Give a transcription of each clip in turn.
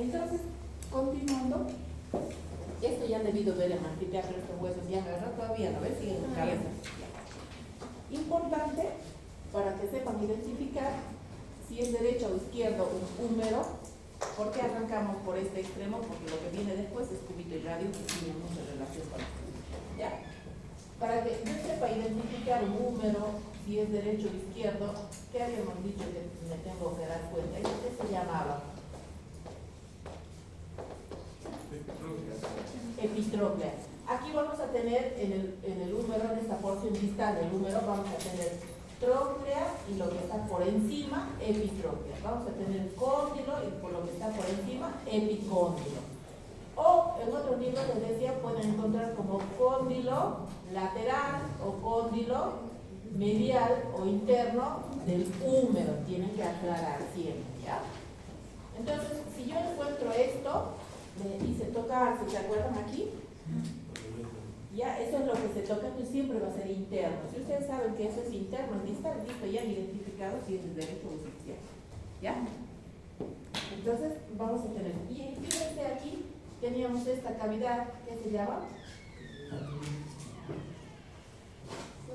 Entonces, continuando, esto ya han debido ver en anfiteatro, estos huesos ya agarran todavía, ¿no ves? Siguen en cabeza. Importante para que sepan identificar si es derecho o izquierdo un húmero. ¿Por qué arrancamos por este extremo? Porque lo que viene después es cúbito y radio, que tienen mucha relación con esto. ¿Ya? Para que yo sepa identificar un húmero, si es derecho o izquierdo, ¿qué habíamos dicho que me tengo que dar cuenta? ¿Qué se llamaba? Epitróclea. Aquí vamos a tener en el húmero, en esta porción distal del húmero, vamos a tener tróclea y lo que está por encima, epitróclea. Vamos a tener cóndilo y por lo que está por encima, epicóndilo. O en otro libro les decía, pueden encontrar como cóndilo lateral o cóndilo medial o interno del húmero. Tienen que aclarar siempre, ¿ya? Entonces, si yo encuentro esto, me dice tocarse, ¿se acuerdan aquí? Ya, eso es lo que se toca, entonces siempre va a ser interno. Si ustedes saben que eso es interno, distal, listo, ya han identificado si es derecho o izquierdo. ¿Ya? Entonces, vamos a tener. Y fíjense aquí, teníamos esta cavidad, ¿qué se llama?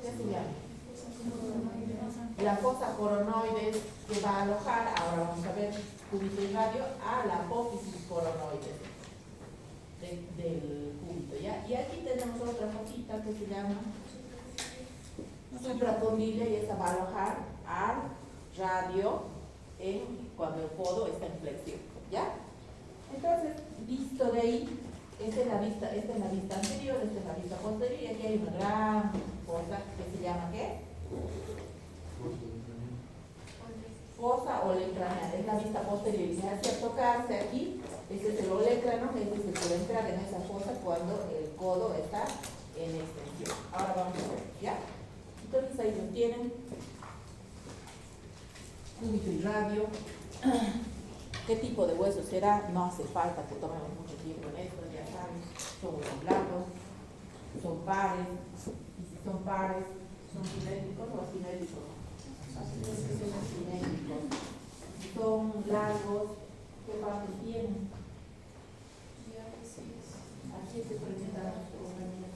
¿Qué se llama? La fosa coronoides, que va a alojar, ahora vamos a ver, cúbito y radio, a la apófisis coronoides del cúbito, ¿ya? Y aquí tenemos otra cosita que se llama supracondilia, y esa va a alojar al radio cuando el codo está en flexión, ¿ya? Entonces, visto de ahí, esta es la vista anterior, esta es la vista posterior, y aquí hay una gran cosa que se llama ¿qué? Fosa olecraneal, es la vista posterior, y se hace tocarse aquí, este es el olecrano, este es el que va a entrar en esa fosa cuando el codo está en extensión. Ahora vamos a ver, ¿ya? Entonces ahí lo tienen, cúbito y radio. ¿Qué tipo de hueso será? No hace falta que tomemos mucho tiempo en esto, ya saben, son huesos blancos, son pares, y si son pares, son simétricos o asimétricos. Asimétricos. Si son largos, ¿qué partes tienen? Así se presenta la astronomía.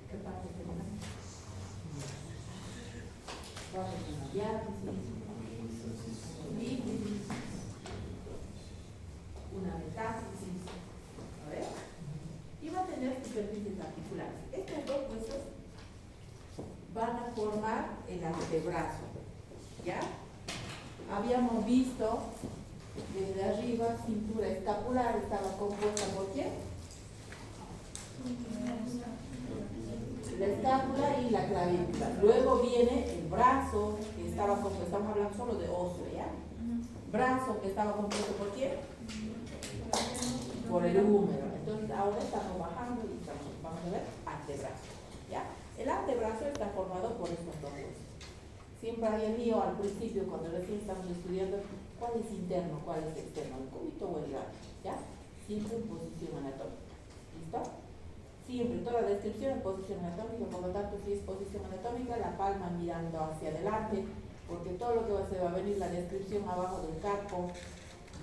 ¿Qué parte tienen? Vamos a una diátesis, una metástasis, a ver, y va a tener superficies articulares. Estos dos huesos van a formar el antebrazo, ¿ya? Habíamos visto desde arriba, cintura escapular estaba compuesta por qué? La escápula y la clavícula. Luego viene el brazo, que estaba compuesto, estamos hablando solo de oso, ¿ya? Brazo, que estaba compuesto por qué? Por el húmero. Entonces ahora estamos bajando y vamos a ver antebrazo, ¿ya? El antebrazo está formado por estos dos huesos. Siempre hay el lío al principio, cuando recién estamos estudiando cuál es interno, cuál es externo, el cúbito o el radio, ¿ya? Siempre en posición anatómica. ¿Listo? Siempre, toda la descripción en posición anatómica, por lo tanto, si es posición anatómica, la palma mirando hacia adelante, porque todo lo que se va a venir, la descripción abajo del carpo,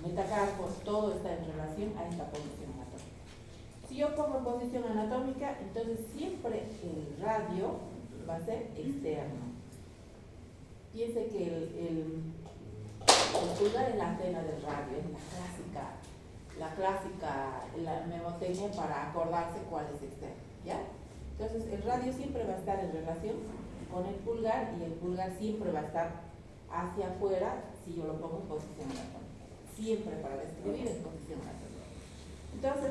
metacarpo, todo está en relación a esta posición anatómica. Si yo pongo posición anatómica, entonces siempre el radio va a ser externo. Piense que el pulgar es la antena del radio, es la memotecnia para acordarse cuál es externo, ¿ya? Entonces el radio siempre va a estar en relación con el pulgar, y el pulgar siempre va a estar hacia afuera si yo lo pongo en posición anatómica. Siempre para describir en posición anatómica. Entonces,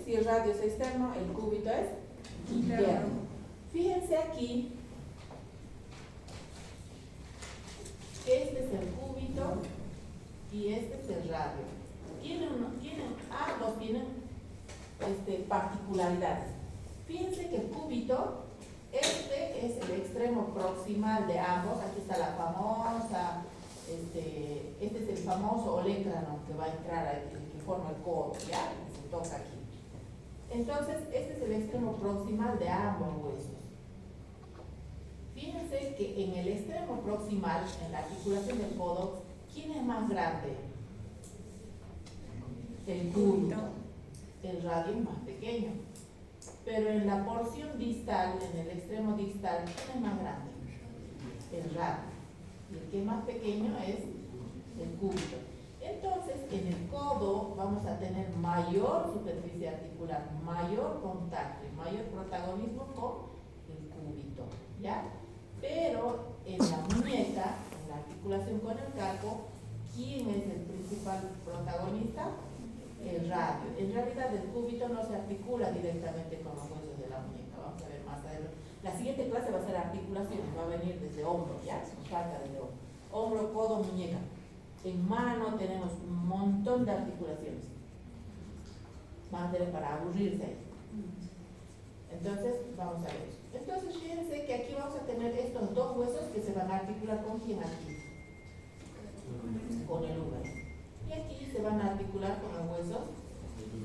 si el radio es externo, el cúbito es interno. Fíjense aquí, este es el cúbito y este es el radio. Ambos tienen particularidades. Fíjense que el cúbito, este es el extremo proximal de ambos. Aquí está la famosa, este es el famoso olecrano que va a entrar aquí, que forma el codo, ¿ya? Y se toca aquí. Entonces, este es el extremo proximal de ambos huesos. Fíjense que en el extremo proximal, en la articulación del codo, ¿quién es más grande? El cúbito. El radio es más pequeño. Pero en la porción distal, en el extremo distal, ¿quién es más grande? El radio. Y el que es más pequeño es el cúbito. Entonces, en el codo vamos a tener mayor superficie articular, mayor contacto y mayor protagonismo con el cúbito, ¿ya? Pero en la muñeca, en la articulación con el carpo, ¿quién es el principal protagonista? El radio. En realidad el cúbito no se articula directamente con los huesos de la muñeca. Vamos a ver más adelante. La siguiente clase va a ser articulaciones, va a venir desde hombro, ¿ya? Nos falta desde hombro. Hombro, codo, muñeca. En mano tenemos un montón de articulaciones. Van a tener para aburrirse ahí. Entonces, vamos a ver eso. Entonces, fíjense que aquí vamos a tener estos dos huesos que se van a articular con quién aquí. Con el húmero. Y aquí se van a articular con los huesos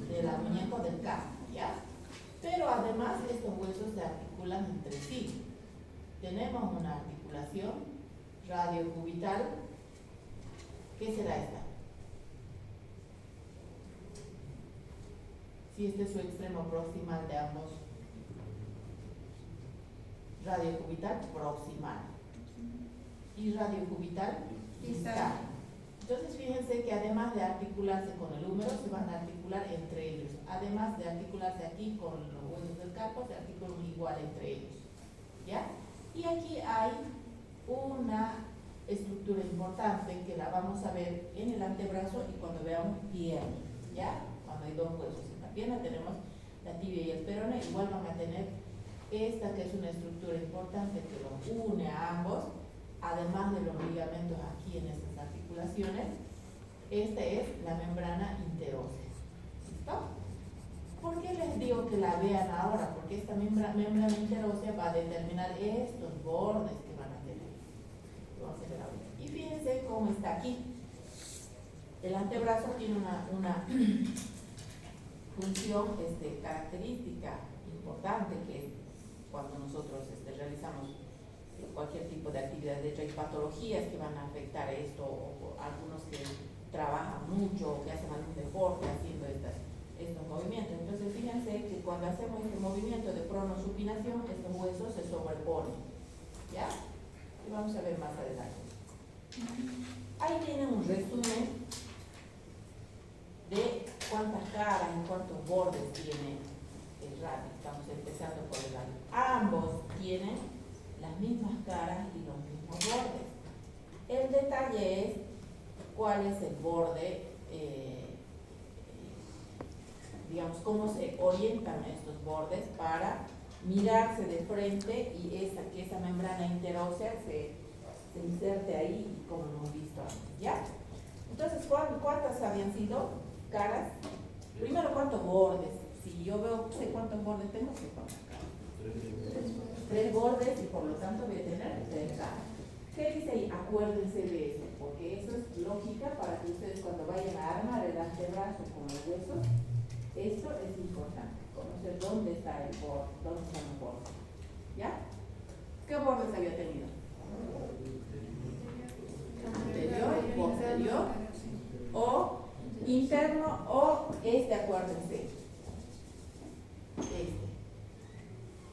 de la muñeca o del carpo, ¿ya? Pero además estos huesos se articulan entre sí. Tenemos una articulación radiocubital. ¿Qué será esta? Si este es su extremo proximal de ambos. Radiocubital proximal. Y radiocubital distal. Entonces fíjense que además de articularse con el húmero, se van a articular entre ellos. Además de articularse aquí con los huesos del carpo, se articulan igual entre ellos. ¿Ya? Y aquí hay una estructura importante que la vamos a ver en el antebrazo y cuando veamos pierna. ¿Ya? Cuando hay dos huesos en la pierna tenemos la tibia y el peroné, igual van a tener esta que es una estructura importante que los une a ambos. Además de los ligamentos aquí en estas articulaciones, esta es la membrana interósea. ¿Listo? ¿Por qué les digo que la vean ahora? Porque esta membrana interósea va a determinar estos bordes que van a tener. Lo vamos a ver ahora. Y fíjense cómo está aquí. El antebrazo tiene una función característica importante que es cuando nosotros realizamos cualquier tipo de actividad. De hecho hay patologías que van a afectar esto, o algunos que trabajan mucho o que hacen algún deporte haciendo estos movimientos. Entonces fíjense que cuando hacemos este movimiento de pronosupinación, estos huesos se sobreponen, ¿ya? Y vamos a ver más adelante. Ahí tienen un resumen de cuántas caras y cuántos bordes tiene el radio. Estamos empezando por el radio. Ambos tienen las mismas caras y los mismos bordes. El detalle es cuál es el borde, digamos, cómo se orientan estos bordes para mirarse de frente y que esa membrana interósea se inserte ahí, como hemos visto antes, ¿ya? Entonces, ¿cuántas habían sido caras? Primero, ¿cuántos bordes? Si yo sé cuántos bordes tengo, sé cuántas caras. 3 bordes y por lo tanto voy a tener 3 caras. ¿Qué dice ahí? Acuérdense de eso, porque eso es lógica para que ustedes cuando vayan a armar el antebrazo con los huesos, eso es importante, conocer dónde está el borde, dónde están los bordes. ¿Ya? ¿Qué bordes había tenido? Anterior, posterior, o interno, o acuérdense.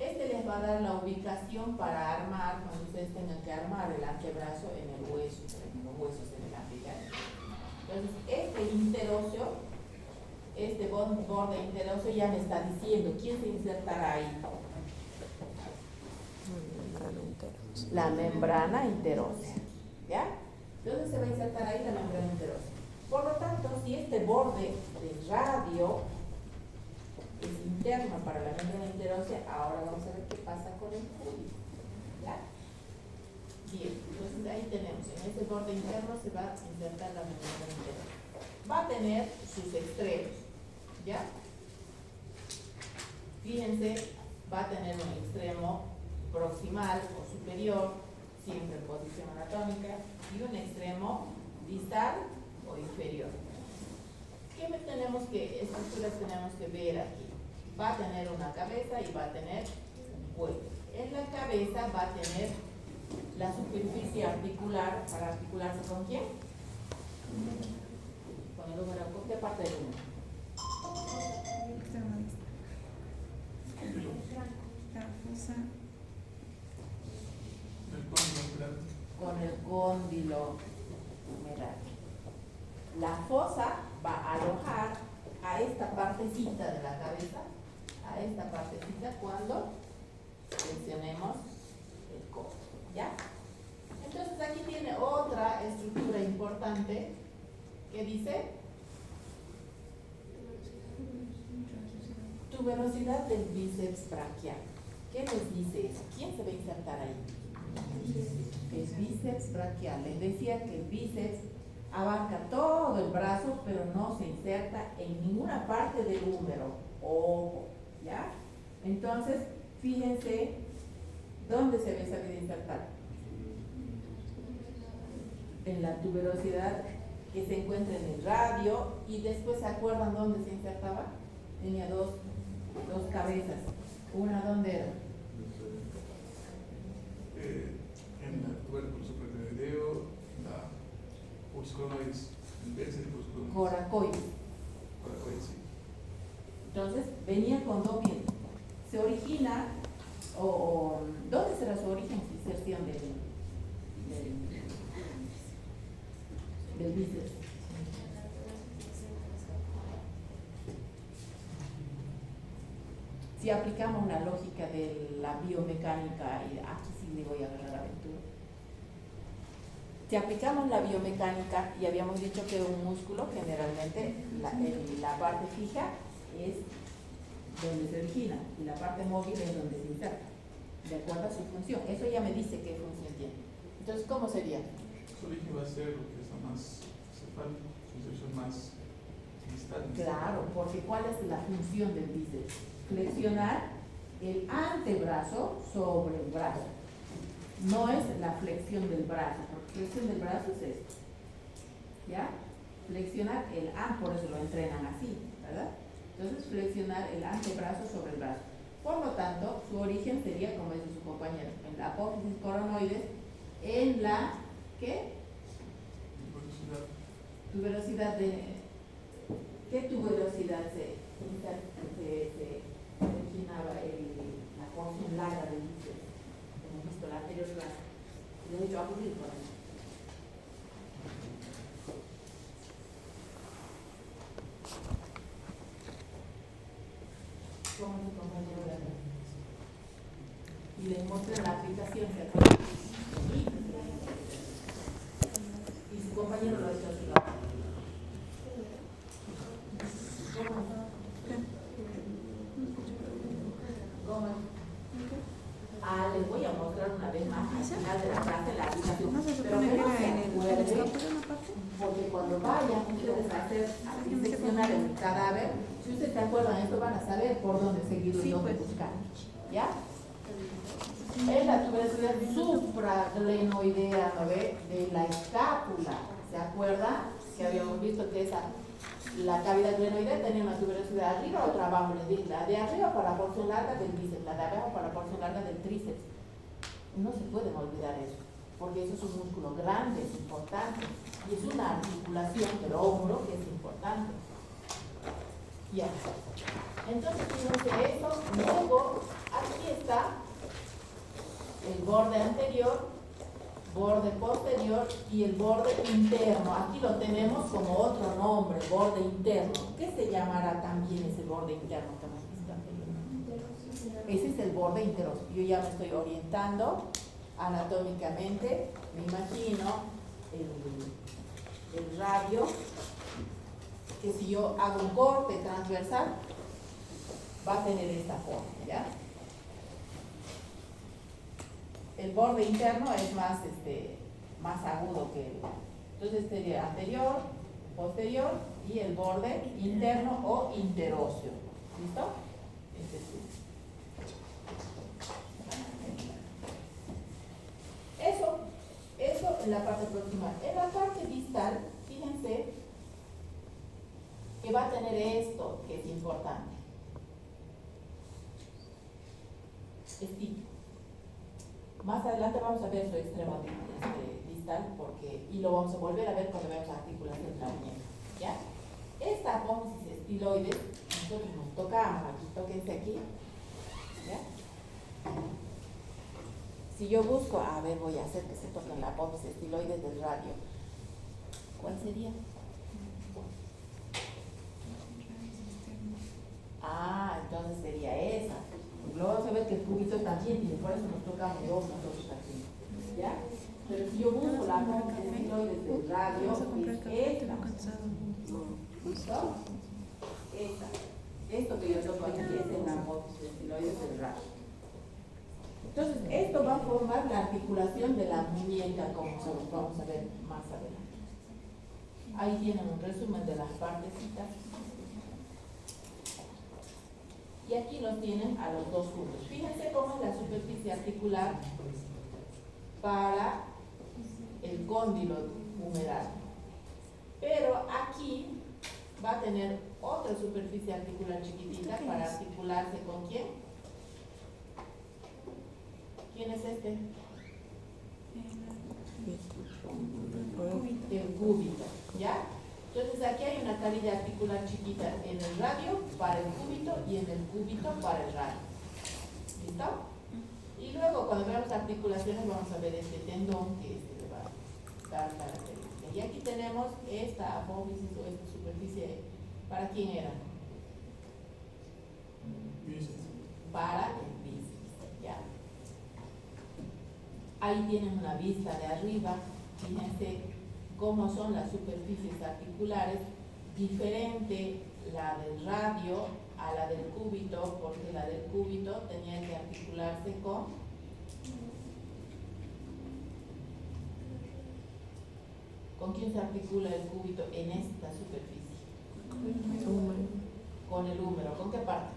Este les va a dar la ubicación para armar, cuando ustedes tengan que armar el antebrazo en el hueso, en los huesos en el antebrazo. Entonces, este interóseo, este borde interóseo ya me está diciendo quién se insertará ahí. La membrana interósea. ¿Ya? Entonces se va a insertar ahí la membrana interósea. Por lo tanto, si este borde del radio es interno para la membrana interósea, ahora vamos a ver qué pasa con el cúbito. ¿Ya? Bien, entonces ahí tenemos, en este borde interno se va a insertar la membrana interósea. Va a tener sus extremos, ¿ya? Fíjense, va a tener un extremo proximal o superior, siempre en posición anatómica, y un extremo distal o inferior. ¿Qué estructuras tenemos que ver aquí? Va a tener una cabeza y va a tener un cuello. En la cabeza va a tener la superficie articular, para articularse ¿con quién? Con el húmero. ¿Con qué parte del húmero? La fosa. Con el cóndilo humeral. La fosa va a alojar a esta partecita de la cabeza, a esta partecita cuando flexionemos el codo, ¿ya? Entonces aquí tiene otra estructura importante que dice tuberosidad del bíceps braquial. ¿Qué les dice eso? ¿Quién se va a insertar ahí? El bíceps braquial. Les decía que el bíceps abarca todo el brazo, pero no se inserta en ninguna parte del húmero. Ojo, ¿ya? Entonces, fíjense dónde se ve esa vida insertar. En la tuberosidad que se encuentra en el radio, y después se acuerdan dónde se insertaba. Tenía dos cabezas. Una, ¿dónde era? En la tubérculo supratenedeo, la pulsus coronoides, el vértice del pulsus coronoides. Coracoides. Coracoides, sí. Entonces, venía con doble. Se origina, ¿dónde será su origen? Su inserción del bíceps. Si aplicamos una lógica de la biomecánica, y aquí sí le voy a agarrar aventura. Si aplicamos la biomecánica, y habíamos dicho que un músculo, generalmente la parte fija es donde se origina y la parte móvil es donde se inserta, de acuerdo a su función. Eso ya me dice qué función tiene. Entonces, ¿cómo sería? Su origen va a ser lo que es la más cefálica, su inserción más distal. Claro, porque ¿cuál es la función del bíceps? Flexionar el antebrazo sobre el brazo. No es la flexión del brazo, porque flexión del brazo es esto. ¿Ya? Flexionar por eso lo entrenan así, ¿verdad? Entonces, flexionar el antebrazo sobre el brazo. Por lo tanto, su origen sería, como dice su compañero, en la apófisis coronoides, en la, ¿qué? Tuberosidad de... ¿Qué tuberosidad se originaba la porción larga del bíceps? Hemos visto la anterior clase. Le he hecho aburrir con eso. Como su compañero de acá. Y les muestran la aplicación, ¿cierto? Y su compañero lo ha hecho a su lado. ¿Cómo? Les voy a mostrar una vez más al final de la clase la aplicación. Pero que no se acuerden, porque cuando vayan ustedes a hacer, a diseccionar el cadáver, si ustedes se acuerdan esto, van a saber por dónde seguir y dónde buscar. ¿Ya? Es la tuberosidad supraglenoidea, ¿no ve? De la escápula. ¿Se acuerda? Que habíamos visto que la cavidad glenoidea tenía una tuberosidad arriba, otra abajo. Les dije, la de arriba para la porción larga del bíceps, la de abajo para la porción larga del tríceps. No se pueden olvidar eso, porque eso es un músculo grande, es importante. Y es una articulación del hombro que es importante. Ya. Entonces, fíjense eso. Luego, aquí está el borde anterior, borde posterior y el borde interno. Aquí lo tenemos como otro nombre, borde interno. ¿Qué se llamará también ese borde interno que hemos visto anteriormente? Ese es el borde interno. Yo ya me estoy orientando anatómicamente. Me imagino el radio, que si yo hago un corte transversal, va a tener esta forma, ¿ya? El borde interno es más agudo que entonces sería anterior, posterior y el borde interno o interóseo. ¿Listo? Eso en la parte proximal. En la parte distal, fíjense que va a tener esto que es importante. Más adelante vamos a ver su extremo distal y lo vamos a volver a ver cuando veamos la articulación de la muñeca, ¿ya? Esta apófisis estiloides, nosotros nos tocamos aquí, tóquense aquí, ¿ya? Si yo busco, a ver, voy a hacer que se toquen la apófisis estiloides del radio. ¿Cuál sería? Ah, entonces sería esa. Luego vamos a ver que el cubito también tiene, por eso nos tocamos dos nosotros aquí, ¿ya? Pero si yo busco la apófisis estiloides del radio, es esta. ¿Listo? Esto que yo toco aquí es la apófisis estiloides del radio. Entonces, esto va a formar la articulación de la muñeca, como vamos a ver más adelante. Ahí tienen un resumen de las partecitas. Y aquí los tienen a los dos juntos. Fíjense cómo es la superficie articular para el cóndilo humeral. Pero aquí va a tener otra superficie articular chiquitita para articularse con ¿quién? ¿Quién es este? El cúbito, ¿ya? Entonces aquí hay una cavidad articular chiquita en el radio para el cúbito y en el cúbito para el radio. ¿Listo? Y luego cuando veamos articulaciones vamos a ver este tendón que le va a dar característica. Y aquí tenemos esta apófisis o esta superficie. ¿Para quién era? Para el bíceps, ¿ya? Ahí tienen una vista de arriba. Fíjense cómo son las superficies articulares, diferente la del radio a la del cúbito, porque la del cúbito tenía que articularse ¿con quién se articula el cúbito en esta superficie? Con el húmero. ¿Con qué parte?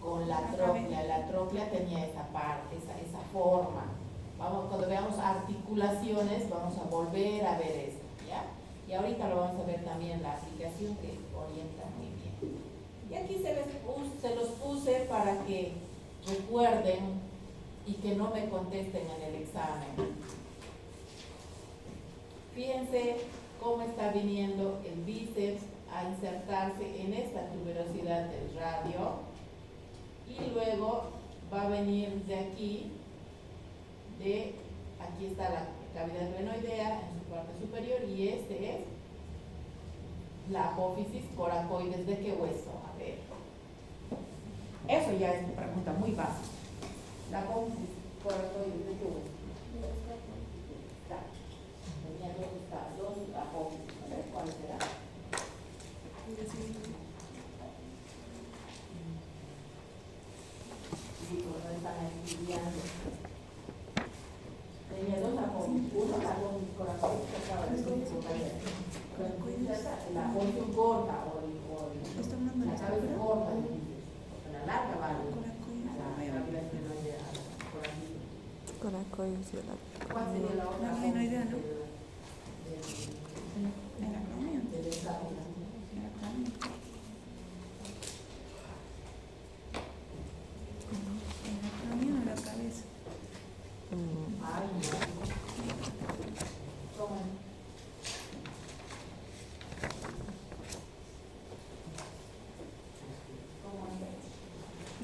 Con la tróclea. La tróclea tenía esa parte, esa forma. Cuando veamos articulaciones, vamos a volver a ver esto, ¿ya? Y ahorita lo vamos a ver también la aplicación que orienta muy bien. Y aquí se los puse para que recuerden y que no me contesten en el examen. Fíjense cómo está viniendo el bíceps a insertarse en esta tuberosidad del radio y luego va a venir de aquí. Aquí está la cavidad glenoidea en su parte superior y este es la apófisis coracoides. ¿De qué hueso? A ver. Eso ya es una pregunta muy básica. La apófisis coracoides, ¿de qué hueso? Tenía dos apófisis. A ver, ¿cuál será? Sí, no están estudiando. Tenía dos apófisis, uno la apófisis coracoides que acaba de decir la apófisis corta o la cabeza corta, porque la larga va a la cavidad glenoidea, Coracoides. ¿Cuál sería la otra? La glenoidea, ¿no? El acromio. En la cabeza. Ay, no. ¿Cómo es?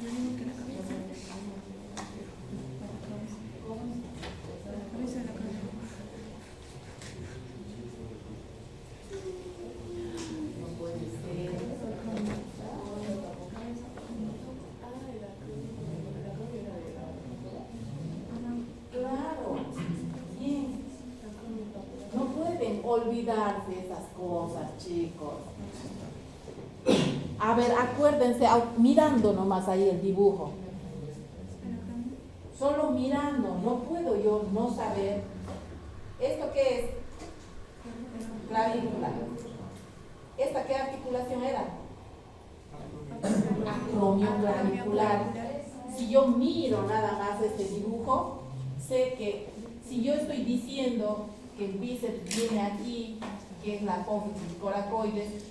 Yo digo que la cabeza. La cabeza de la cabeza. No puede ser. Claro, bien. No pueden olvidarse esas cosas, chicos. A ver, acuérdense, mirando nomás ahí el dibujo. Solo mirando, no puedo yo no saber. ¿Esto qué es? Clavícula. ¿Esta qué articulación era? Acromio clavicular. Si yo miro nada más este dibujo, sé que si yo estoy diciendo que el bíceps viene aquí, que es la apófisis coracoides,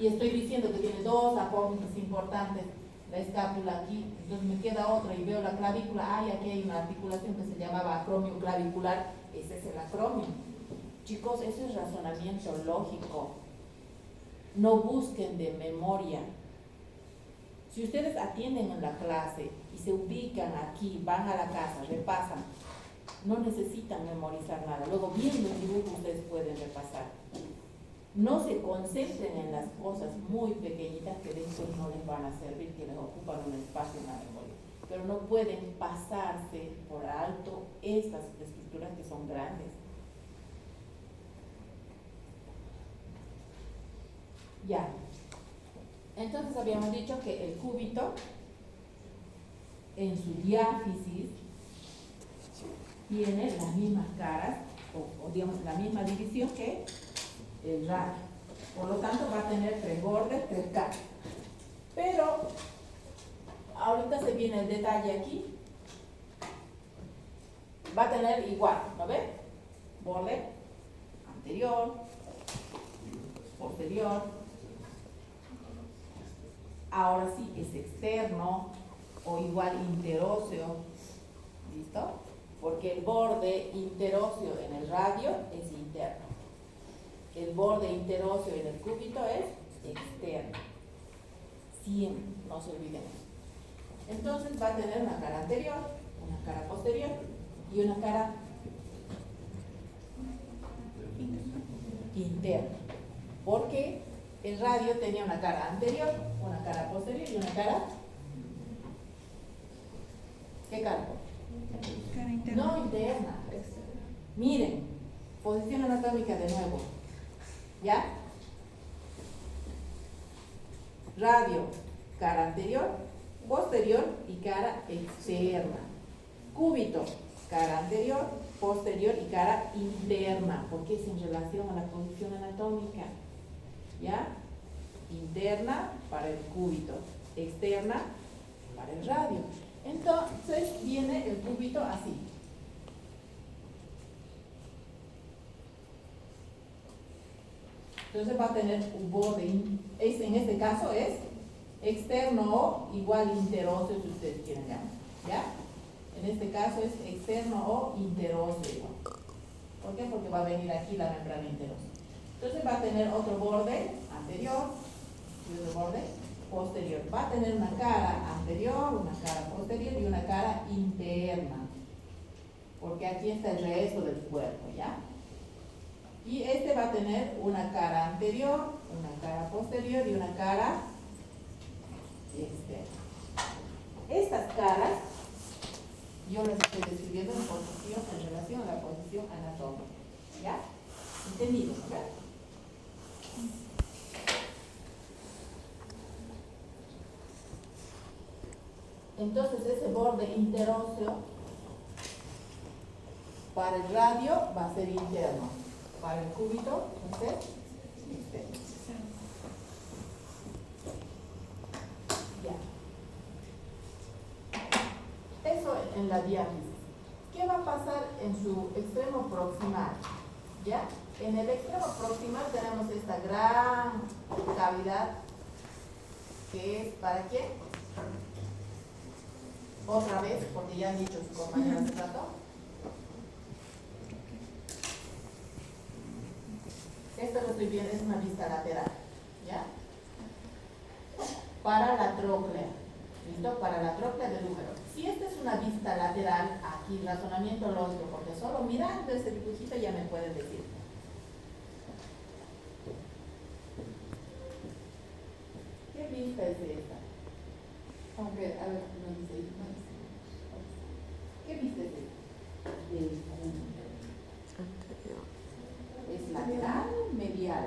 y estoy diciendo que tiene dos apófisis importantes, la escápula aquí, entonces me queda otra y veo la clavícula, ay, aquí hay una articulación que se llamaba acromio clavicular, ese es el acromio. Chicos, eso es razonamiento lógico. No busquen de memoria. Si ustedes atienden en la clase y se ubican aquí, van a la casa, repasan, no necesitan memorizar nada. Luego, viendo el dibujo, ustedes pueden repasar. No se concentren en las cosas muy pequeñitas que después no les van a servir, que les ocupan un espacio en la memoria. Pero no pueden pasarse por alto estas estructuras que son grandes. Ya. Entonces habíamos dicho que el cúbito en su diáfisis tiene las mismas caras o digamos la misma división que el radio. Por lo tanto va a tener 3 bordes, 3 caras. Pero ahorita se viene el detalle aquí. Va a tener igual, ¿no ven? Borde anterior, posterior. Ahora sí es externo o igual interóseo. ¿Listo? Porque el borde interóseo en el radio es interno. El borde interóseo en el cúbito es externo. Siempre, no se olviden eso. Entonces va a tener una cara anterior, una cara posterior y una cara interna. Porque el radio tenía una cara anterior, una cara posterior y una cara... ¿Qué cara? Cara interna. No interna. Miren, posición anatómica de nuevo. ¿Ya? Radio, cara anterior, posterior y cara externa. Cúbito, cara anterior, posterior y cara interna, porque es en relación a la posición anatómica. ¿Ya? Interna para el cúbito, externa para el radio. Entonces viene el cúbito así. Entonces va a tener un borde, en este caso es externo o igual interóseo si ustedes quieren llamar. ¿Ya? En este caso es externo o interóseo. ¿Por qué? Porque va a venir aquí la membrana interósea. Entonces va a tener otro borde anterior y otro borde posterior. Va a tener una cara anterior, una cara posterior y una cara interna. Porque aquí está el resto del cuerpo, ¿ya? Y este va a tener una cara anterior, una cara posterior y una cara externa. Estas caras yo las estoy describiendo en relación a la posición anatómica. ¿Ya? ¿Entendido? ¿Ya? Entonces ese borde interóseo para el radio va a ser interno, para el cúbito va a ser externo. Ya. Eso en la diáfisis. ¿Qué va a pasar en su extremo proximal? ¿Ya? En el extremo proximal tenemos esta gran cavidad que es ¿para qué? Otra vez, porque ya han dicho sus compañeros hace rato. Esto lo estoy viendo, es una vista lateral, ¿ya? Para la tróclea, ¿listo? Para la tróclea del útero. Si esta es una vista lateral, aquí razonamiento lógico, porque solo mirando este dibujito ya me pueden decir. ¿Qué vista es esta? Aunque, a ver, no dice. ¿Qué vista es esta? Del cúbito. ¿Es lateral o medial?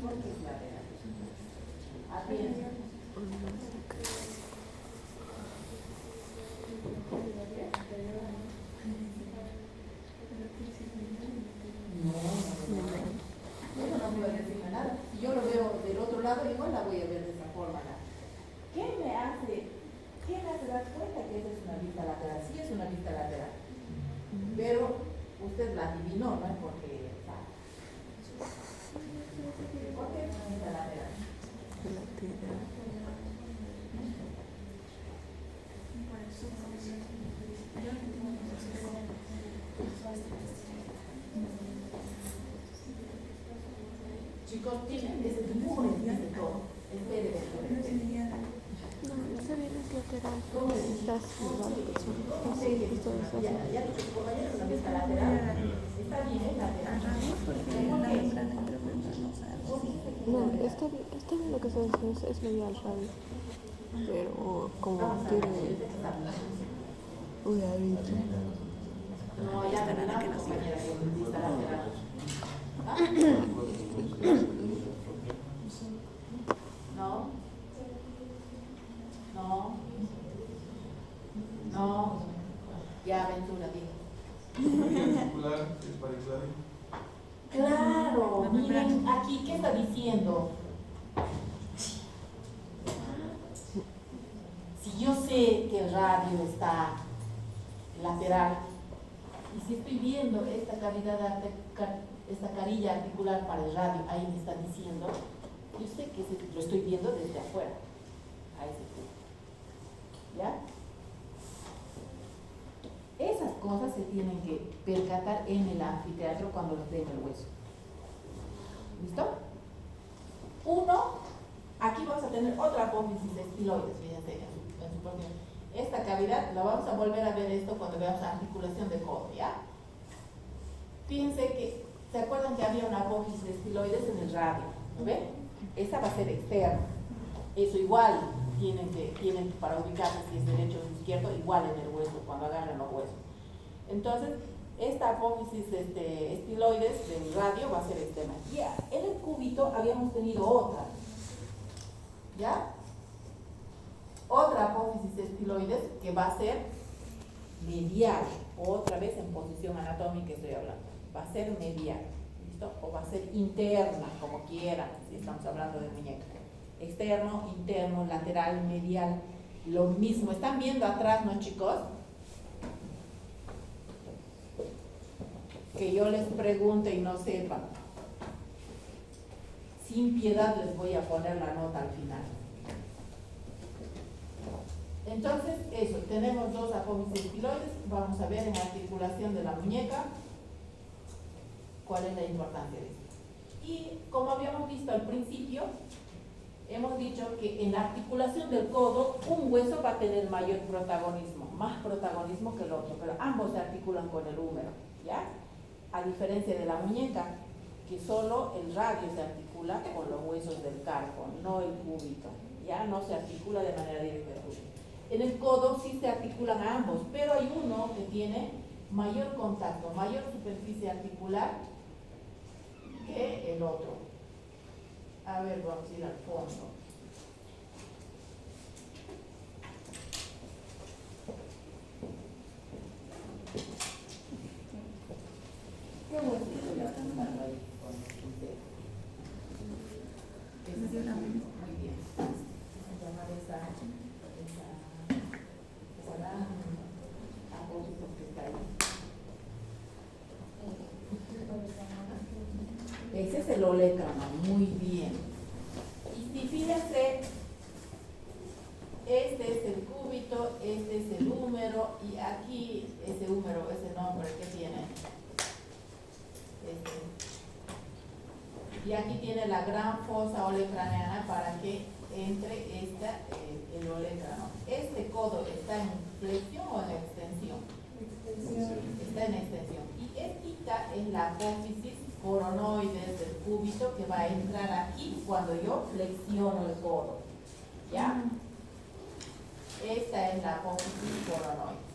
¿Por qué es lateral? Atiende. Eso no puedo decirme nada. Si yo lo veo del otro lado, igual la voy a ver de esta forma. ¿Qué me hace dar cuenta que esa es una vista lateral? Sí es una vista lateral. Pero usted la adivinó, ¿no? Porque ¿Por qué pinta lateral? Chicos, tienen ese dibujo de todo. Espere. No, está bien, es lateral. ¿Cómo se Estás ¿Cómo se dice? Ya tus compañeros la vista lateral. Está bien, es lateral. Porque la membrana intermembrana, No, está bien lo que se dice, es medial radio. Pero como tiene una bicha. No, ya terminamos, compañera, que es vista lateral. No. No. No. Ya, aventura, diga. Circular, es parencular. Claro, miren aquí, ¿qué está diciendo? Si yo sé que el radio está lateral, y si estoy viendo esta cavidad, esta carilla articular para el radio, ahí me está diciendo, yo sé que lo estoy viendo desde afuera, a ese punto. ¿Ya? Esas cosas se tienen que percatar en el anfiteatro cuando nos den el hueso. ¿Listo? Uno, aquí vamos a tener otra apófisis de estiloides, fíjense, en su propia. Esta cavidad, la vamos a volver a ver esto cuando veamos la articulación de codo, ¿ya? Fíjense que, ¿se acuerdan que había una apófisis de estiloides en el radio? ¿Lo ven? Esa va a ser externa. Eso igual tienen para ubicarse si es derecho o izquierdo, igual en el hueso, cuando agarran los huesos. Entonces, esta apófisis estiloides del radio va a ser externa. Y en el cúbito habíamos tenido otra. ¿Ya? Otra apófisis estiloides que va a ser medial. Otra vez en posición anatómica estoy hablando. Va a ser medial. ¿Listo? O va a ser interna, como quieran, si estamos hablando de muñeca. Externo, interno, lateral, medial. Lo mismo. ¿Están viendo atrás, no, chicos? Que yo les pregunte y no sepan. Sin piedad les voy a poner la nota al final. Entonces, eso, tenemos dos apófisis estiloides. Vamos a ver en la articulación de la muñeca cuál es la importancia de esto. Y como habíamos visto al principio, hemos dicho que en la articulación del codo, un hueso va a tener mayor protagonismo, más protagonismo que el otro, pero ambos se articulan con el húmero, ¿ya? A diferencia de la muñeca, que solo el radio se articula con los huesos del carpo, no el cúbito, ¿ya? No se articula de manera directa el cúbito. En el codo sí se articulan ambos, pero hay uno que tiene mayor contacto, mayor superficie articular que el otro. A ver, vamos a ir al fondo. ¿Qué huesito le están dando ahí con usted? Muy bien. Vamos a llamar esa gran apófisis que está ahí. Ese es el olecrano, muy bien. Y si fíjense, este es el cúbito, este es el húmero, y aquí ese húmero, ese nombre que tiene. Y aquí tiene la gran fosa olecraneana para que entre el olecrano. Este codo está en flexión o en extensión. Está en extensión. Y esta es la apófisis coronoides del cúbito que va a entrar aquí cuando yo flexiono el codo. ¿Ya? Esta es la apófisis coronoide.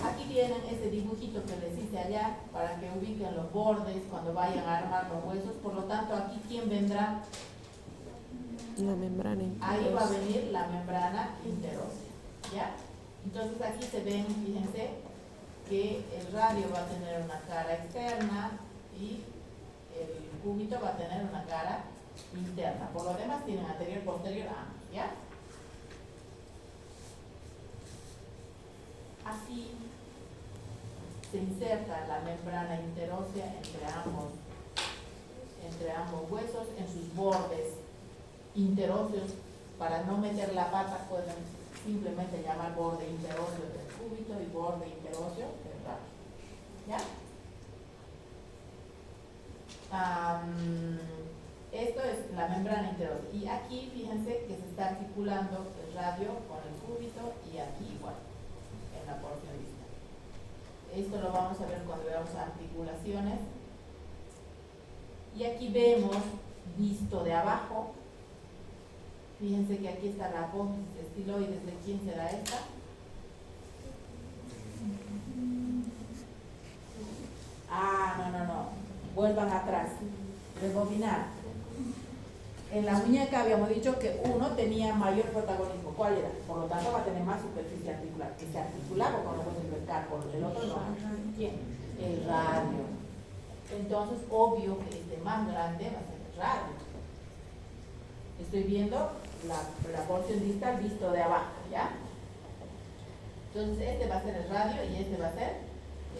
Aquí tienen ese dibujito que les hice allá para que ubiquen los bordes cuando vayan a armar los huesos. Por lo tanto, aquí ¿quién vendrá? La membrana interósea. Ahí va a venir la membrana interósea. ¿Ya? Entonces aquí se ven, fíjense, que el radio va a tener una cara externa y el cúbito va a tener una cara interna. Por lo demás tienen anterior, posterior, ambos. ¿Ya? Así se inserta la membrana interósea entre ambos huesos, en sus bordes interóseos. Para no meter la pata pueden simplemente llamar borde interóseo del cúbito y borde interóseo del radio. ¿Ya? Esto es la membrana interósea. Y aquí fíjense que se está articulando el radio con el cúbito y aquí igual, en la porción distal. Esto lo vamos a ver cuando veamos articulaciones. Y aquí vemos, visto de abajo, fíjense que aquí está la apófisis estiloides. ¿De quién será esta? No. Vuelvan atrás. Rebobinar. En la muñeca habíamos dicho que uno tenía mayor protagonismo. ¿Cuál era? Por lo tanto va a tener más superficie articular. Que se articulaba con los huesos del carpo. El otro no. ¿Quién? El radio. Entonces, obvio que este más grande va a ser el radio. Estoy viendo la porción distal visto de abajo, ¿ya? Entonces, este va a ser el radio y este va a ser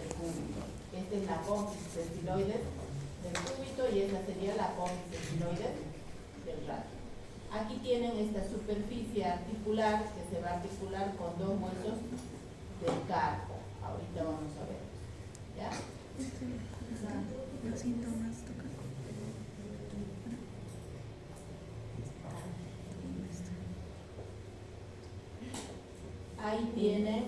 el cúbito. Esta es la apófisis estiloides del cúbito y esta sería la apófisis estiloides del radio. Aquí tienen esta superficie articular que se va a articular con dos huesos del carpo. Ahorita vamos a ver, ¿ya? Los síntomas tocan. Ahí tiene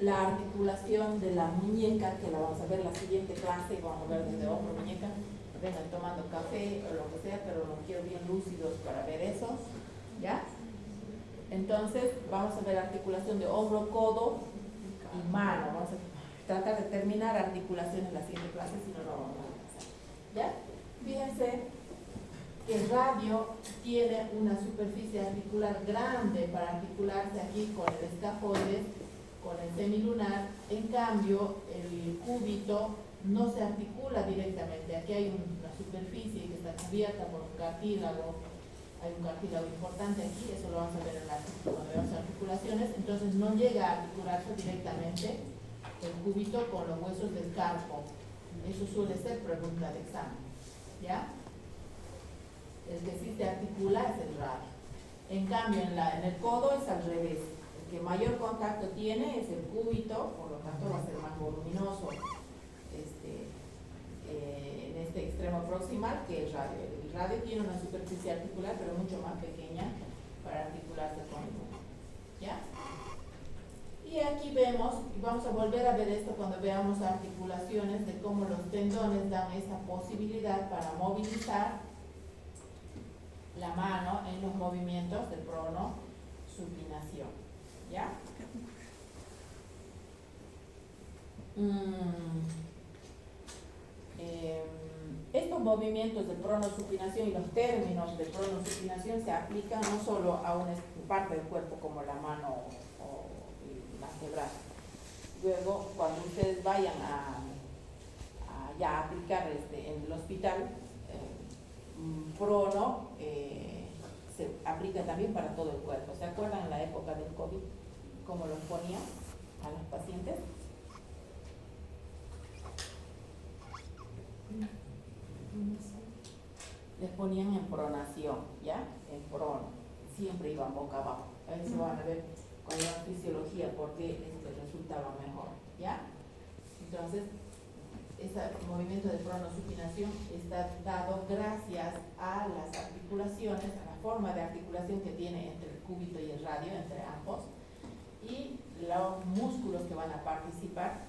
la articulación de la muñeca, que la vamos a ver en la siguiente clase, vamos a ver desde hombro, muñeca. Vengan tomando café o lo que sea, pero los quiero bien lúcidos para ver eso, ¿ya? Entonces, vamos a ver articulación de hombro, codo y mano. Vamos a tratar de terminar articulación en la siguiente clase, si no, no vamos a hacer. ¿Ya? Fíjense que el radio tiene una superficie articular grande para articularse aquí con el escafoides, con el semilunar. En cambio, el cúbito no se articula directamente. Aquí hay una superficie que está cubierta por un cartílago. Hay un cartílago importante aquí, eso lo vamos a ver cuando veamos articulaciones. Entonces no llega a articularse directamente el cúbito con los huesos del carpo. Eso suele ser pregunta de examen, ¿ya? El que sí se articula es el radio. En cambio, en el codo es al revés. El que mayor contacto tiene es el cúbito, por lo tanto va a ser más voluminoso en este extremo proximal que el radio. El radio tiene una superficie articular, pero mucho más pequeña para articularse con el hueso. ¿Ya? Y aquí vemos, y vamos a volver a ver esto cuando veamos articulaciones, de cómo los tendones dan esta posibilidad para movilizar la mano en los movimientos de pronosupinación. ¿Ya? Estos movimientos de pronosupinación y los términos de pronosupinación se aplican no solo a una parte del cuerpo como la mano o el antebrazo. Luego, cuando ustedes vayan a ya aplicar en el hospital, prono se aplica también para todo el cuerpo. ¿Se acuerdan en la época del COVID cómo los ponían a los pacientes? Les ponían en pronación, ¿ya? En prono. Siempre iban boca abajo. Ahí se van a ver con la fisiología por qué resultaba mejor, ¿ya? Entonces, ese movimiento de pronosupinación está dado gracias a las articulaciones, a la forma de articulación que tiene entre el cúbito y el radio, entre ambos, y los músculos que van a participar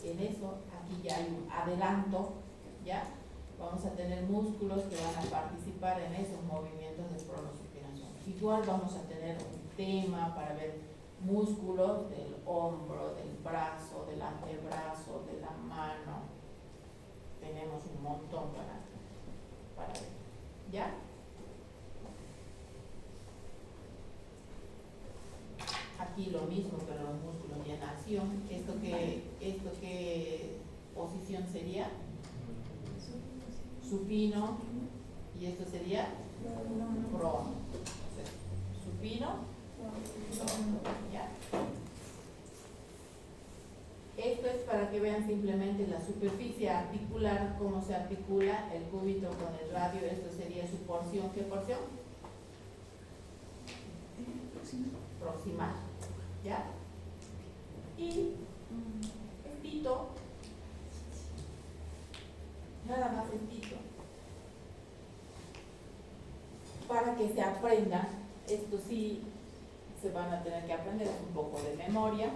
en eso. Aquí ya hay un adelanto, ¿ya? Vamos a tener músculos que van a participar en esos movimientos de pronosupinación. Igual vamos a tener un tema para ver músculos del hombro, del brazo, del antebrazo, de la mano. Tenemos un montón para ver. ¿Ya? Aquí lo mismo, pero los músculos y en acción. ¿Esto qué posición sería? Supino. ¿Y esto sería? Prono. Entonces, supino ¿Ya? Esto es para que vean simplemente la superficie articular, cómo se articula el cúbito con el radio. Esto sería su porción. ¿Qué porción? Proximal. ¿Ya? Y estito, nada más estito, para que se aprenda. Esto sí se van a tener que aprender, es un poco de memoria.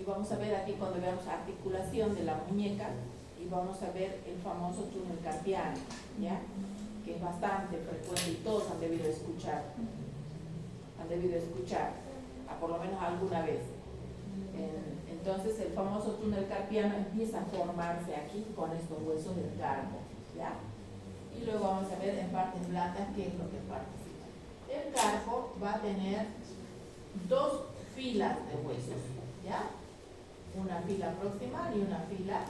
Y vamos a ver aquí cuando veamos articulación de la muñeca, y vamos a ver el famoso túnel carpiano, ¿ya? Que es bastante frecuente y todos han debido escuchar, por lo menos alguna vez. Entonces el famoso túnel carpiano empieza a formarse aquí con estos huesos del carpo, ¿ya? Y luego vamos a ver en partes blandas qué es lo que participa. El carpo va a tener dos filas de huesos, ¿ya? Una fila proximal y una fila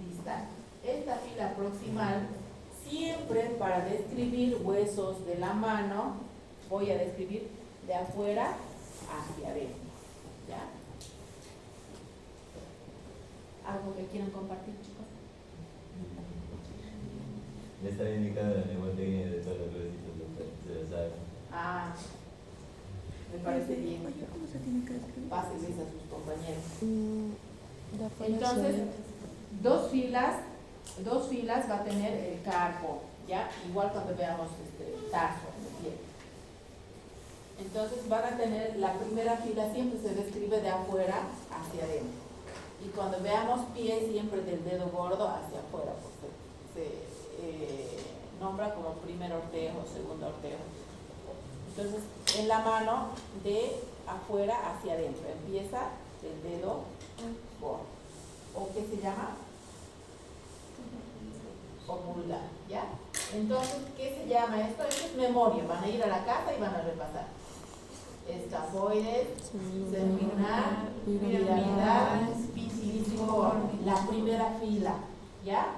distal. Esta fila proximal, siempre para describir huesos de la mano, voy a describir de afuera hacia adentro, ¿ya? ¿Algo que quieran compartir, chicos? Ya está indicada la mnemotecnia de todos los huesitos, se lo saben. Ah, me parece bien. ¿Cómo se tiene que escribir? Pásenles a sus compañeros. De afuera Entonces, hacia dos filas va a tener el carpo, ¿ya? Igual cuando veamos tarso de pie. Entonces van a tener la primera fila, siempre se describe de afuera hacia adentro. Y cuando veamos pie, siempre del dedo gordo hacia afuera, porque se nombra como primer ortejo, segundo ortejo. Entonces, en la mano de afuera hacia adentro, empieza el dedo gordo. ¿O qué se llama? O pulgar, ¿ya? Entonces, ¿qué se llama esto? Esto es memoria, van a ir a la casa y van a repasar. Escafoides, semilunar, piramidal, pisiforme, la primera fila, ¿ya?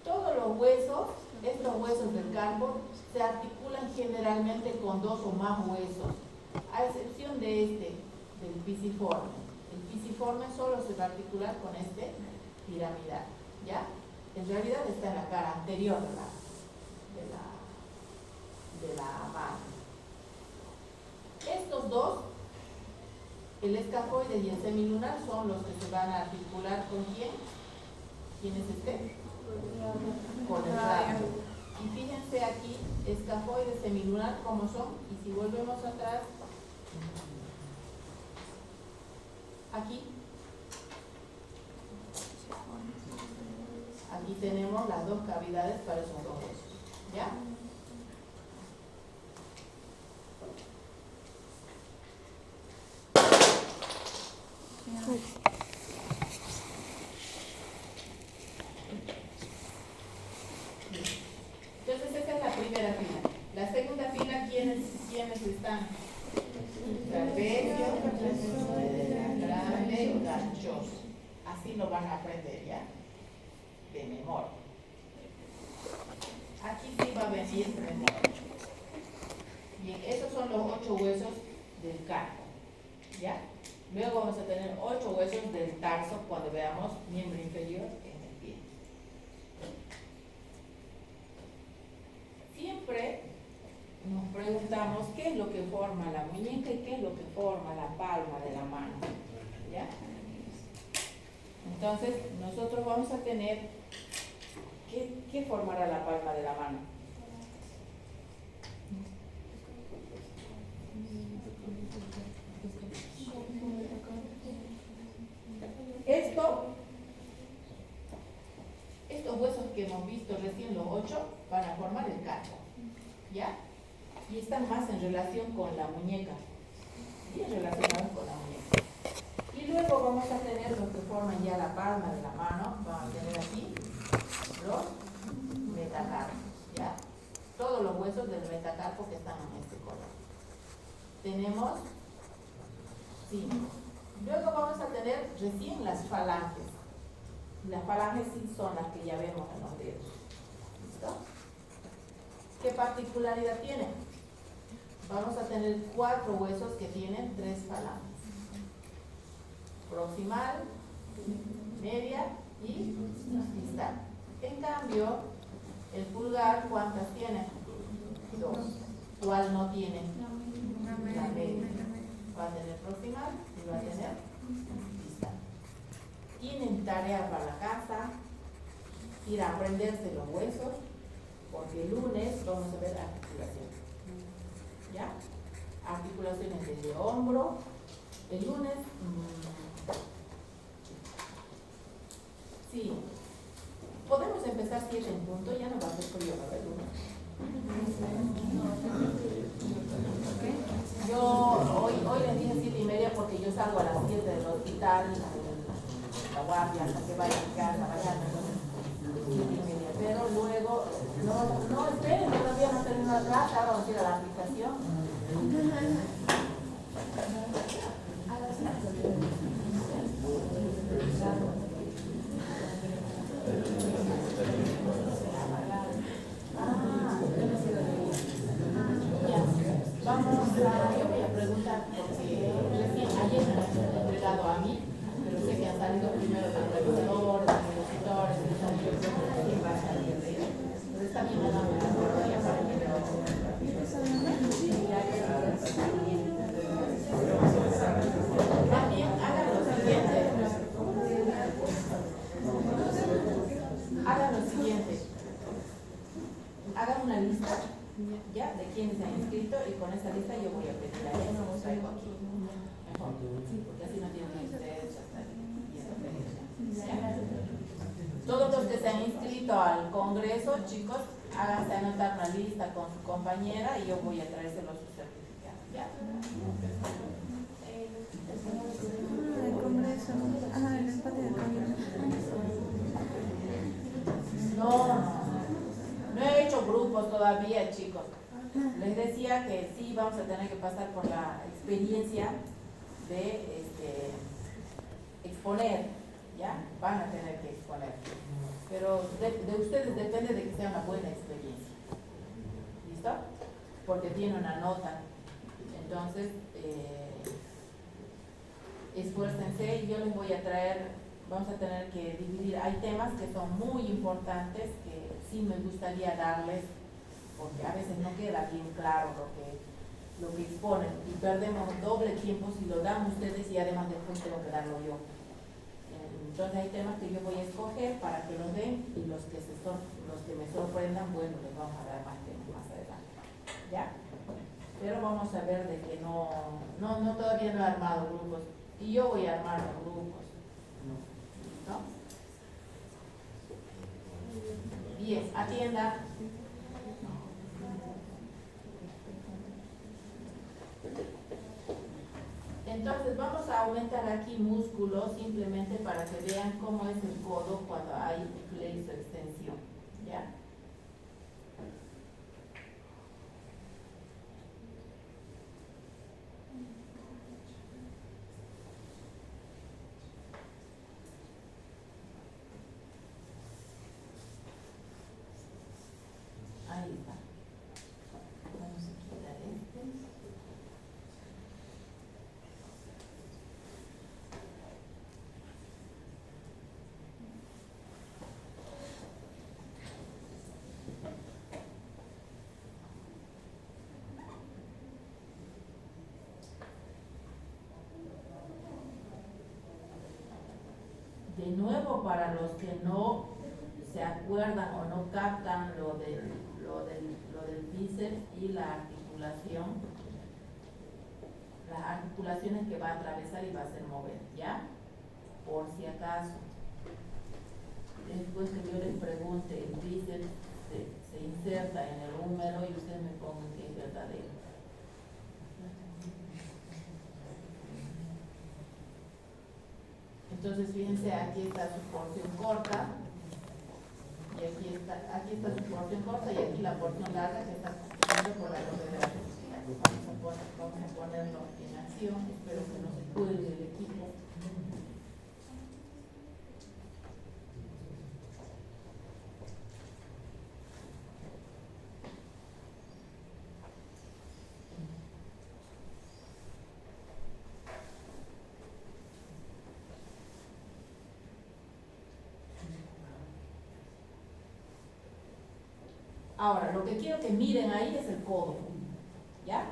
Todos los huesos, estos huesos del carpo, se articulan generalmente con dos o más huesos, a excepción de del pisiforme. El pisiforme solo se va a articular con piramidal, ¿ya? En realidad está en la cara anterior de la mano. Estos dos, el escafoide y el semilunar, son los que se van a articular con ¿quién? ¿Quién es este? Con el radio. Y fíjense aquí, escafoide, semilunar, ¿cómo son? Y si volvemos atrás, aquí tenemos las dos cavidades para esos dos huesos, ¿ya? Entonces esa es la primera fila. La segunda fila, ¿quiénes están? Trapecio, grande, ganchoso. Así lo van a aprender, ¿ya? De memoria. Aquí sí va a venir memoria. Bien, esos son los 8 huesos del carpo, ¿ya? Luego vamos a tener 8 huesos del tarso cuando veamos miembro inferior en el pie. Siempre nos preguntamos qué es lo que forma la muñeca y qué es lo que forma la palma de la mano, ¿ya? Entonces, nosotros vamos a tener, ¿qué formará la palma de la mano? Estos huesos que hemos visto recién, los 8, van a formar el carpo, ¿ya? Y están más en relación con la muñeca, bien relacionados con la muñeca. Y luego vamos a tener los que forman ya la palma de la mano, vamos a tener aquí los metacarpos, ¿ya? Todos los huesos del metacarpo que están en este color. Tenemos 5. Luego vamos a tener recién las falanges. Las falanges sí son las que ya vemos en los dedos. ¿Listo? ¿Qué particularidad tienen? vamos a tener 4 huesos que tienen 3 falanges. Proximal, media y distal. En cambio, el pulgar, ¿cuántas tiene? 2. ¿Cuál no tiene? La media. Va a tener proximal y va a tener distal. Tienen tarea para la casa, ir a aprenderse los huesos, porque el lunes vamos a ver articulación. ¿Ya? Articulaciones desde hombro. El lunes, sí, podemos empezar 7 en punto, ya no va a ser frío para el lunes. Yo hoy les dije 7:30 porque yo salgo a las 7 del hospital, la guardia, hasta que vaya a mi casa, mañana, entonces 7:30. Pero luego, no esperen, todavía no termino la clase, ahora vamos a ir a la aplicación. Yo voy a preguntar porque recién ayer me lo han entregado a mí, pero sé que han salido primero los revisores, los editores, quién va a salir de ellos. Pero está bien, me dan la teoría para que también hagan lo siguiente. Hagan lo siguiente. Hagan una lista ya de quienes se han inscrito y con esa lista yo voy a pedir a él, no lo traigo aquí. Mejor, porque así no tienen ustedes hasta ¿ya? Todos los que se han inscrito al congreso, chicos, háganse anotar una lista con su compañera y yo voy a traérselos sus certificados. ¿Ya? El congreso. El empate del congreso. No he hecho grupos todavía, chicos. Les decía que sí vamos a tener que pasar por la experiencia de exponer, ¿ya? Van a tener que exponer. Pero de ustedes depende de que sea una buena experiencia. ¿Listo? Porque tiene una nota. Entonces, esfuércense y yo les voy a traer, vamos a tener que dividir. Hay temas que son muy importantes que sí me gustaría darles, porque a veces no queda bien claro lo que exponen y perdemos doble tiempo si lo dan ustedes y además después tengo que darlo yo. Entonces hay temas que yo voy a escoger para que los den y los que me sorprendan, bueno, les vamos a dar más tiempo más adelante. ¿Ya? Pero vamos a ver de que no todavía no he armado grupos y yo voy a armar los grupos. ¿No? Bien, atienda. Entonces vamos a aumentar aquí músculo simplemente para que vean cómo es el codo cuando hay flexo-extensión. ¿Ya? Ahí está. Vamos a quitar este. De nuevo, para los que no se acuerdan o no captan lo del bíceps y la articulación, las articulaciones que va a atravesar y va a hacer mover, ¿ya? Por si acaso. Después que yo les pregunte, el bíceps se inserta en el húmero y ustedes me pongan que es verdadero. Entonces fíjense, aquí está su porción corta y aquí está su porción corta y aquí la porción larga que está constituida por la rodea. Vamos a ponerlo en acción, espero que no se cuelgue el equipo. Ahora, lo que quiero que miren ahí es el codo, ¿ya?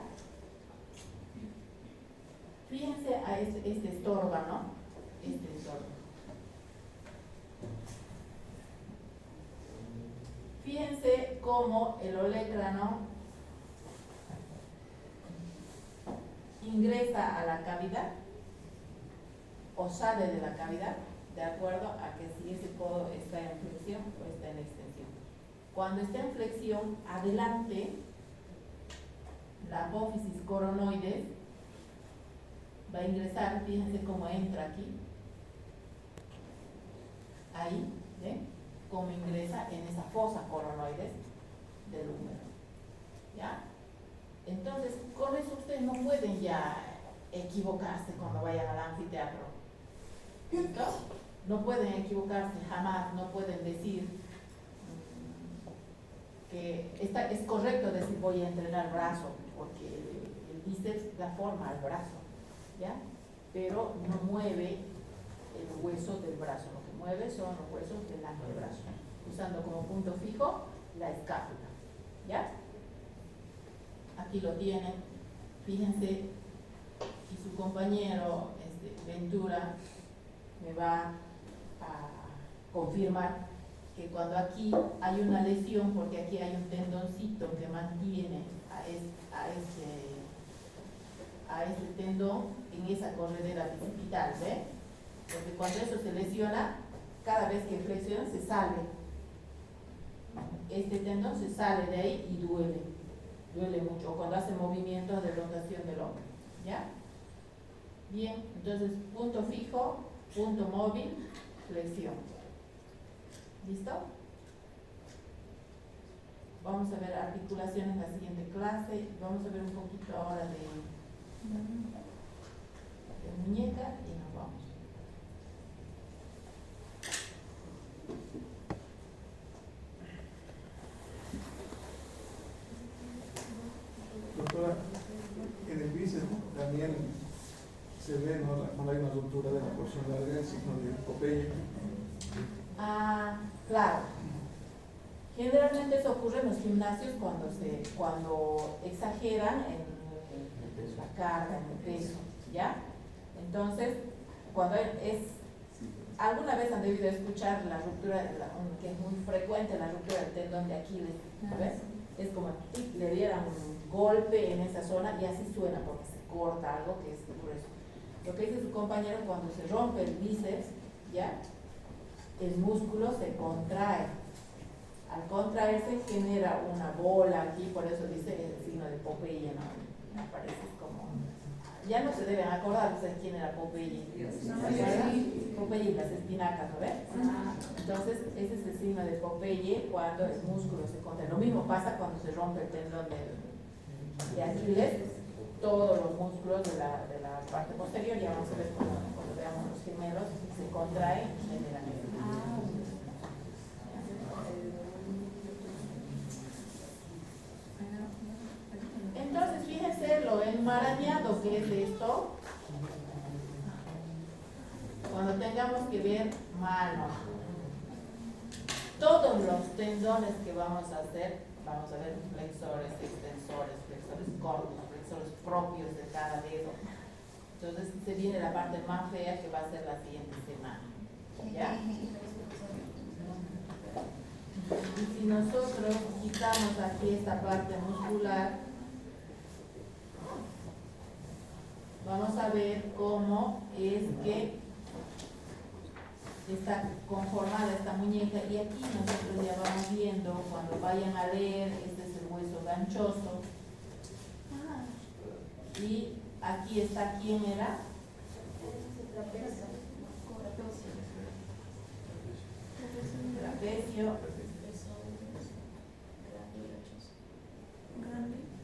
Fíjense a este estorba, ¿no? Este estorba. Fíjense cómo el olecrano ingresa a la cavidad o sale de la cavidad, de acuerdo a que si ese codo está en flexión o está en extensión. Cuando está en flexión, adelante, la apófisis coronoides va a ingresar, fíjense cómo entra aquí, ahí, ¿ven? Cómo ingresa en esa fosa coronoides del húmero, ¿ya? Entonces, con eso ustedes no pueden ya equivocarse cuando vayan al anfiteatro, ¿listo? No pueden equivocarse jamás, no pueden decir que es correcto decir voy a entrenar brazo, porque el bíceps da forma al brazo, ¿ya? Pero no mueve el hueso del brazo, lo que mueve son los huesos del antebrazo, usando como punto fijo la escápula, ¿ya? Aquí lo tienen, fíjense, y su compañero Ventura me va a confirmar que cuando aquí hay una lesión, porque aquí hay un tendoncito que mantiene a este tendón en esa corredera bicipital, ¿ve? Porque cuando eso se lesiona, cada vez que flexiona se sale. Este tendón se sale de ahí y duele mucho, cuando hace movimientos de rotación del hombro, ¿ya? Bien, entonces punto fijo, punto móvil, flexión. ¿Listo? Vamos a ver articulaciones en la siguiente clase. Vamos a ver un poquito ahora de muñeca y nos vamos. Doctora, en el bíceps también se ve, ¿no? Cuando hay una ruptura de la porción larga, el signo de Popeye. Ah, claro. Generalmente eso ocurre en los gimnasios cuando exageran en la carga, en el peso, ¿ya? Entonces, cuando alguna vez han debido escuchar la ruptura, que es muy frecuente, la ruptura del tendón de Aquiles, ¿ves? Es como si le dieran un golpe en esa zona y así suena porque se corta algo que es grueso. Lo que dice su compañero, cuando se rompe el bíceps, ¿ya? El músculo se contrae. Al contraerse genera una bola aquí, por eso dice el signo de Popeye, ¿no? Aparece como... Ya no se deben acordar ustedes quién era Popeye. Popeye y las espinacas, ¿no ven? Entonces, ese es el signo de Popeye cuando el músculo se contrae. Lo mismo pasa cuando se rompe el tendón de Aquiles, todos los músculos de la parte posterior, ya vamos a ver cuando veamos los gemelos, se contraen y generan eso. Entonces, fíjense lo enmarañado que es esto. Cuando tengamos que ver mano, todos los tendones que vamos a hacer, vamos a ver flexores, extensores, flexores cortos, flexores propios de cada dedo. Entonces se viene la parte más fea que va a ser la siguiente semana, ¿ya? Y si nosotros quitamos aquí esta parte muscular, vamos a ver cómo es que está conformada esta muñeca, y aquí nosotros ya vamos viendo, cuando vayan a leer, este es el hueso ganchoso, y aquí está, ¿quién era?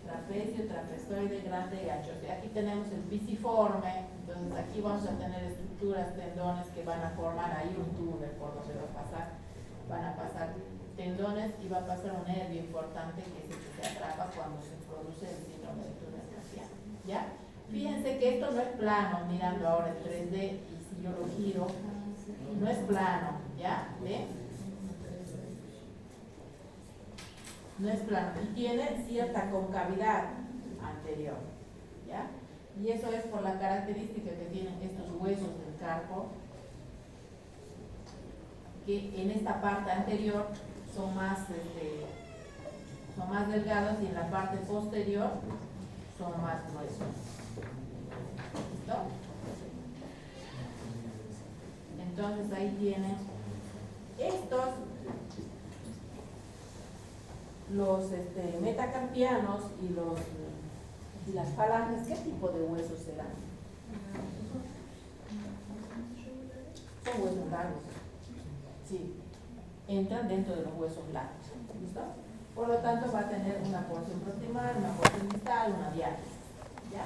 Trapecio, trapezoide, grande y ancho. Aquí tenemos el pisiforme, entonces aquí vamos a tener estructuras, tendones que van a formar ahí un túnel por donde van a pasar tendones y va a pasar un nervio importante que es el que se atrapa cuando se produce el síndrome de túnel carpiano, ¿ya? Fíjense que esto no es plano, mirando ahora en 3D, y si yo lo giro, no es plano, ¿ya? ¿Ven? no es plano y tiene cierta concavidad anterior, ¿ya? Y eso es por la característica que tienen estos huesos del carpo, que en esta parte anterior son más delgados y en la parte posterior son más gruesos. ¿Listo? Entonces ahí tienen estos, los metacarpianos y las falanges. ¿Qué tipo de huesos serán? Son huesos largos. Sí, entran dentro de los huesos largos. ¿Listo? Por lo tanto va a tener una porción proximal, una porción distal, una diátesis. ¿Ya?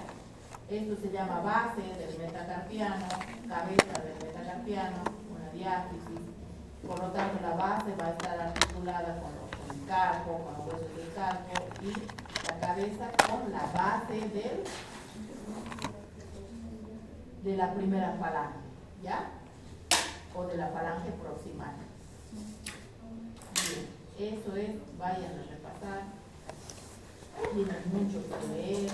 Esto se llama base del metacarpiano, cabeza del metacarpiano, una diátesis. Por lo tanto, la base va a estar articulada con el carpo, con los huesos del carpo, y la cabeza con la base de la primera falange, ¿ya? O de la falange proximal. Bien, eso es, vayan a repasar. Tienen mucho que leer.